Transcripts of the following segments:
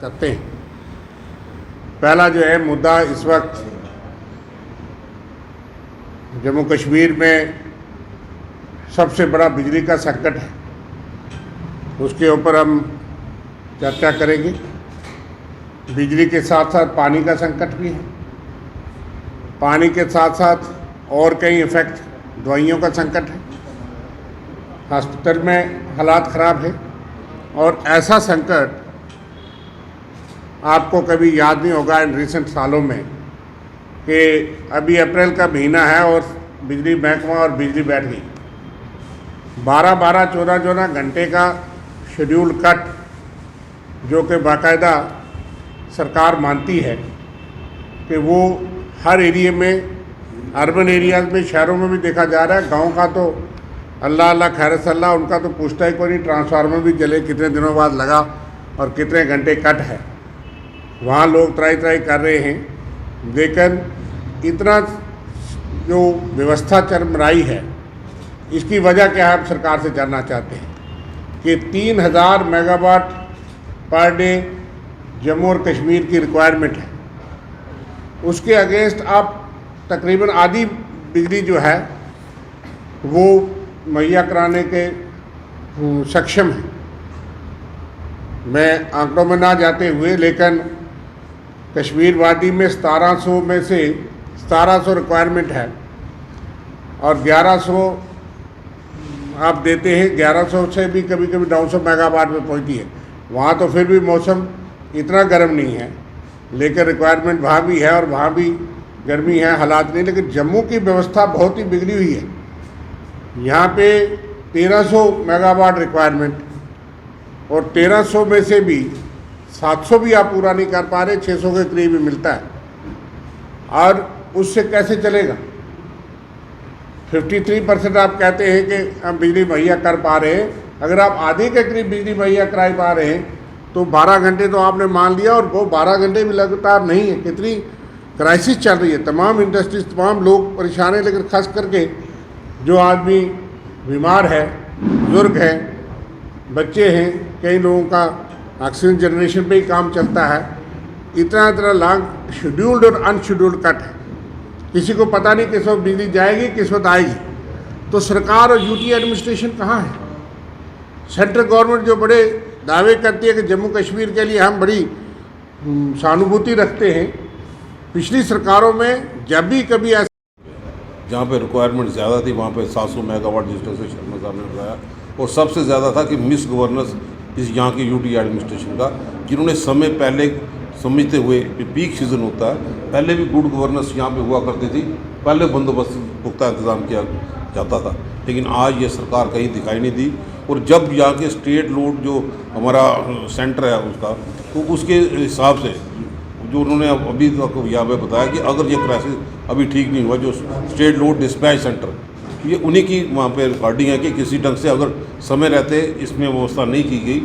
करते हैं। पहला जो है मुद्दा, इस वक्त जम्मू कश्मीर में सबसे बड़ा बिजली का संकट है, उसके ऊपर हम चर्चा करेंगे। बिजली के साथ साथ पानी का संकट भी है, पानी के साथ साथ और कई इफ़ेक्ट, दवाइयों का संकट है, हॉस्पिटल में हालात ख़राब है। और ऐसा संकट आपको कभी याद नहीं होगा इन रिसेंट सालों में कि अभी अप्रैल का महीना है और बिजली महकमा और बिजली बैठ गई। 12-12, 14-14 घंटे का शेड्यूल कट, जो कि बाकायदा सरकार मानती है कि वो हर एरिया में, अर्बन एरियाज़ में, शहरों में भी देखा जा रहा है। गांव का तो अल्लाह अल्लाह खैर सल्ला, उनका तो पूछता ही कोई नहीं, ट्रांसफार्मर भी जले कितने दिनों बाद लगा और कितने घंटे कट है। वहाँ लोग त्राई कर रहे हैं, लेकिन इतना जो व्यवस्था चरमराई है, इसकी वजह क्या है, आप सरकार से जानना चाहते हैं कि 3000 मेगावाट पर डे जम्मू और कश्मीर की रिक्वायरमेंट है। उसके अगेंस्ट आप तकरीबन आधी बिजली जो है वो मुहैया कराने के सक्षम है। मैं आंकड़ों में ना जाते हुए, लेकिन कश्मीर वादी में 1700 में से 1700 रिक्वायरमेंट है और 1100 आप देते हैं। 1100 से भी कभी कभी 900 मेगावाट में पहुंचती है। वहाँ तो फिर भी मौसम इतना गर्म नहीं है, लेकिन रिक्वायरमेंट वहाँ भी है और वहाँ भी गर्मी है, हालात नहीं। लेकिन जम्मू की व्यवस्था बहुत ही बिगड़ी हुई है। यहाँ पे 1300 मेगावाट रिक्वायरमेंट और 1300 में से भी 700 भी आप पूरा नहीं कर पा रहे, 600 के करीब ही मिलता है। और उससे कैसे चलेगा? 53% आप कहते हैं कि हम बिजली मुहैया कर पा रहे हैं। अगर आप आधे के करीब बिजली मुहैया करा पा रहे हैं तो 12 घंटे तो आपने मान लिया, और वो 12 घंटे भी लगातार नहीं है। कितनी क्राइसिस चल रही है, तमाम इंडस्ट्रीज, तमाम लोग परेशान हैं। लेकिन ख़ास करके जो आदमी बीमार है, बुजुर्ग हैं, बच्चे हैं, कई लोगों का ऑक्सीजन जनरेशन पे ही काम चलता है। इतना लॉन्ग शेड्यूल्ड और अनशेड्यूल्ड कट है, किसी को पता नहीं किस वक्त बिजली जाएगी, किस वक्त आएगी। तो सरकार और यूटी एडमिनिस्ट्रेशन कहाँ है? सेंट्रल गवर्नमेंट जो बड़े दावे करती है कि जम्मू कश्मीर के लिए हम बड़ी सहानुभूति रखते हैं, पिछली सरकारों में जब भी कभी ऐसा जहाँ पे रिक्वायरमेंट ज़्यादा थी वहाँ पे 700 मेगावाट जिस तरह से शर्मा साहब ने बताया, और सबसे ज़्यादा था कि मिस गवर्नेंस इस यहाँ की यूटी एडमिनिस्ट्रेशन का, जिन्होंने समय पहले समझते हुए पीक सीज़न होता है, पहले भी गुड गवर्नेंस यहाँ पे हुआ करती थी, पहले बंदोबस्त पुख्ता इंतज़ाम किया जाता था। लेकिन आज ये सरकार कहीं दिखाई नहीं दी। और जब यहाँ के स्टेट लोड जो हमारा सेंटर है उसका, तो उसके हिसाब से जो उन्होंने अभी तक यहाँ पे बताया कि अगर ये क्राइसिस अभी ठीक नहीं हुआ, जो स्टेट लोड डिस्पैच सेंटर, ये उन्हीं की वहाँ पे रिकॉर्डिंग है कि किसी ढंग से अगर समय रहते इसमें व्यवस्था नहीं की गई,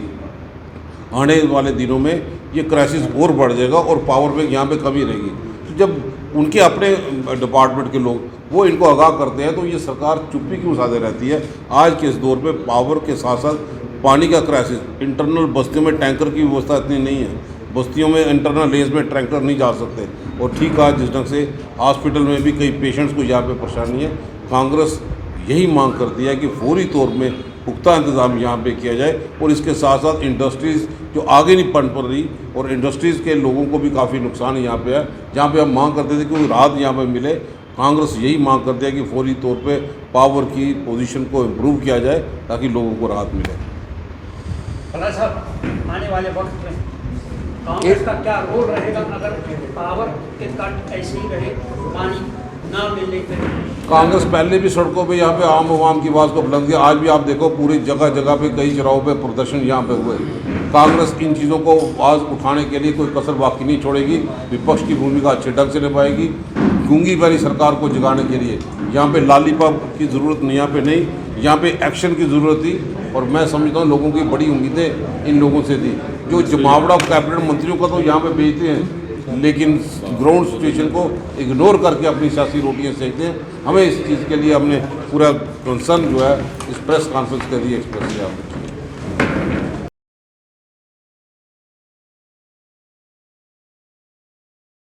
आने वाले दिनों में ये क्राइसिस और बढ़ जाएगा और पावर में यहाँ पे कमी रहेगी। तो जब उनके अपने डिपार्टमेंट के लोग वो इनको आगाह करते हैं तो ये सरकार चुप्पी क्यों साधे रहती है? आज के इस दौर पे पावर के साथ साथ पानी का क्राइसिस, इंटरनल बस्तियों में टैंकर की व्यवस्था इतनी नहीं है, बस्तियों में इंटरनल रेंज में टैंकर नहीं जा सकते। और ठीक आज जिस ढंग से हॉस्पिटल में भी कई पेशेंट्स को यहाँ पे परेशानी है, कांग्रेस यही मांग करती है कि फौरी तौर में पुख्ता इंतज़ाम यहाँ पे किया जाए। और इसके साथ साथ इंडस्ट्रीज़ जो आगे नहीं पन पड़ रही, और इंडस्ट्रीज़ के लोगों को भी काफ़ी नुकसान यहाँ पे है, जहाँ पे हम मांग करते थे कि कोई राहत यहाँ पे मिले। कांग्रेस यही मांग करती है कि फौरी तौर पे पावर की पोजीशन को इम्प्रूव किया जाए ताकि लोगों को राहत मिले। भला साहब, आने वाले वक्त में कांग्रेस का क्या रोल रहेगा अगर पावर के कट ऐसे ही रहे, पानी ना मिलने पर? कांग्रेस पहले भी सड़कों पे यहाँ पे आम आवाम की आवाज़ को बुलंद किया। आज भी आप देखो पूरी जगह जगह पे कई चौराहों पे प्रदर्शन यहाँ पे हुए। कांग्रेस इन चीज़ों को आवाज़ उठाने के लिए कोई कसर बाकी नहीं छोड़ेगी, विपक्ष की भूमिका अच्छे ढंग से निभाएगी। गूंगी भरी सरकार को जगाने के लिए यहाँ पे लॉलीपॉप की ज़रूरत नहीं, यहाँ पे नहीं, यहाँ पे एक्शन की ज़रूरत थी। और मैं समझता हूँ लोगों की बड़ी उम्मीदें इन लोगों से थी। जो जमावड़ा कैबिनेट मंत्रियों का तो यहाँ पे भेजते हैं, लेकिन ग्राउंड सिचुएशन को इग्नोर करके अपनी सियासी रोटियाँ सेकते हैं। हमें इस चीज़ के लिए हमने पूरा कंसर्न जो है इस प्रेस कॉन्फ्रेंस के लिए एक्सप्रेस किया।